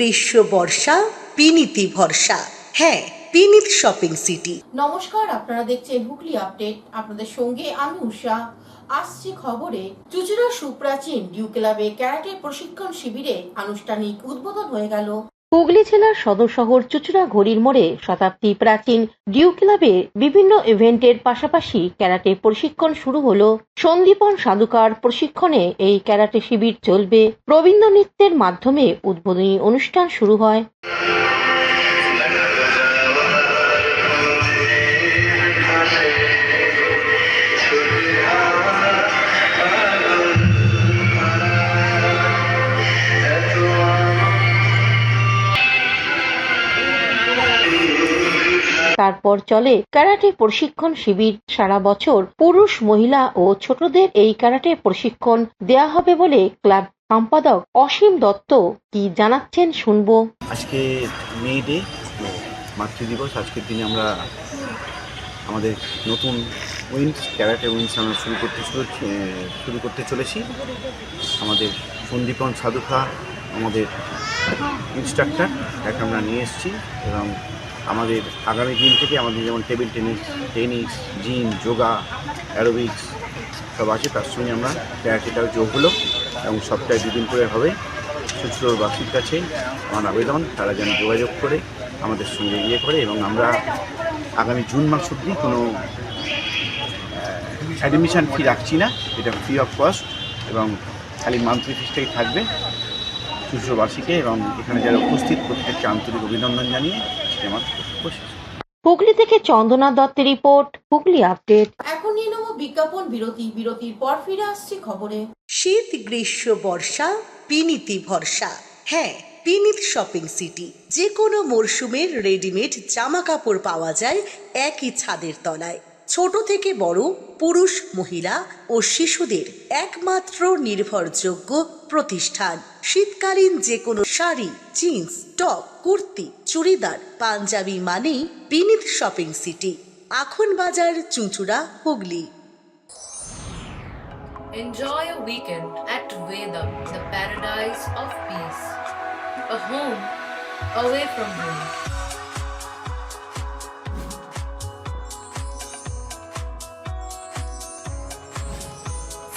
গ্রীষ্ম বর্ষা পিনিতি ভরসা। হ্যাঁ, পিনিত শপিং সিটি। নমস্কার, আপনারা দেখছেন হুগলি আপডেট। আপনাদের সঙ্গে আমি উষা। আসছে খবরে, চুঁচুড়া সুপ্রাচীন ডিউ ক্লাবে ক্যারাটে প্রশিক্ষণ শিবিরে আনুষ্ঠানিক উদ্বোধন হয়ে গেল। হুগলি জেলার সদর শহর চুঁচুড়া ঘড়ির মোড়ে শতাব্দী প্রাচীন ডিউ ক্লাবে বিভিন্ন ইভেন্টের পাশাপাশি ক্যারাটে প্রশিক্ষণ শুরু হলো। সন্দীপন সাধুকার প্রশিক্ষণে এই ক্যারাটে শিবির চলবে। রবীন্দ্র নৃত্যের মাধ্যমে উদ্বোধনী অনুষ্ঠান শুরু হয়। তারপর চলে ক্যারাটে প্রশিক্ষণ শিবির। সারা বছর পুরুষ, মহিলা ও ছোটদের এই ক্যারাটে প্রশিক্ষণ দেয়া হবে বলে ক্লাব সম্পাদক অসীম দত্ত কি জানাচ্ছেন শুনবো। আজকে মে ডে, মাতৃ দিবস। আজকের দিনে আমরা আমাদের নতুন ক্যারাটে উইন্স আমরা শুরু করতে চলেছি। আমাদের সন্দীপন সাধুখা আমাদের ইনস্ট্রাক্টর, তাকে আমরা নিয়ে এসেছি এবং আমাদের আগামী দিন থেকে আমাদের যেমন table tennis, gym, yoga, aerobics সব আছে, তার সঙ্গে আমরা ক্যারাটেটাও যোগ হলো এবং সপ্তাহে 2 দিন করে হবে। চুঁচুড়াবাসীর কাছে আমার আবেদন, তারা যেন যোগাযোগ করে আমাদের সঙ্গে করে এবং আমরা আগামী জুন মাস অবধি কোনো অ্যাডমিশান ফি রাখছি না, এটা ফ্রি অফ কস্ট এবং খালি মান্থলি ফিসটাই থাকবে চুঁচুড়াবাসীকে। এবং এখানে যারা উপস্থিত প্রত্যেককে আন্তরিক অভিনন্দন জানিয়ে আমার বসে। হুগলি থেকে চন্দনা দত্তের রিপোর্ট, হুগলি আপডেট। এখন নিয়ে নেব বিজ্ঞাপন বিরতি। বিরতির পর ফিরে আসছি খবরে। শীত গ্রীষ্ম বর্ষা পিনিতি ভরসা। হ্যাঁ, পিনিত শপিং সিটি। যে কোনো মরশুমের রেডিমেড জামা কাপড় পাওয়া যায় একই ছাদের তলায়। ছোট থেকে বড়, পুরুষ, মহিলা ও শিশুদের একমাত্র নির্ভরযোগ্য প্রতিষ্ঠান। শীতকালীন যে কোনো শাড়ি, জিন্স, টপ, কুর্তি, চুড়িদার, পাঞ্জাবি মানেই পিনিত শপিং সিটি। আখন বাজার, চুঁচুড়া, Hooghly. Enjoy a weekend at Vedam, the paradise of peace. A home away from home.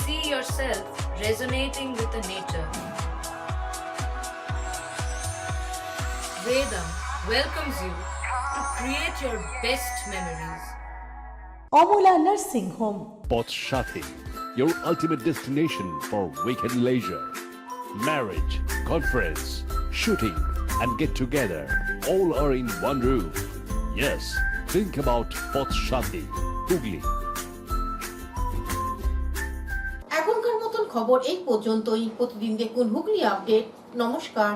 See yourself resonating with the nature. Vedam welcomes you to create your best memories. Amala nursing home. Potshati, your ultimate destination for weekend leisure. Marriage, conference, shooting, and get together all are in one roof. Yes, think about Potshati, Hugli. এখনকার মতন খবর এই পর্যন্তই। প্রতিদিন দেখুন Hooghly update. নমস্কার।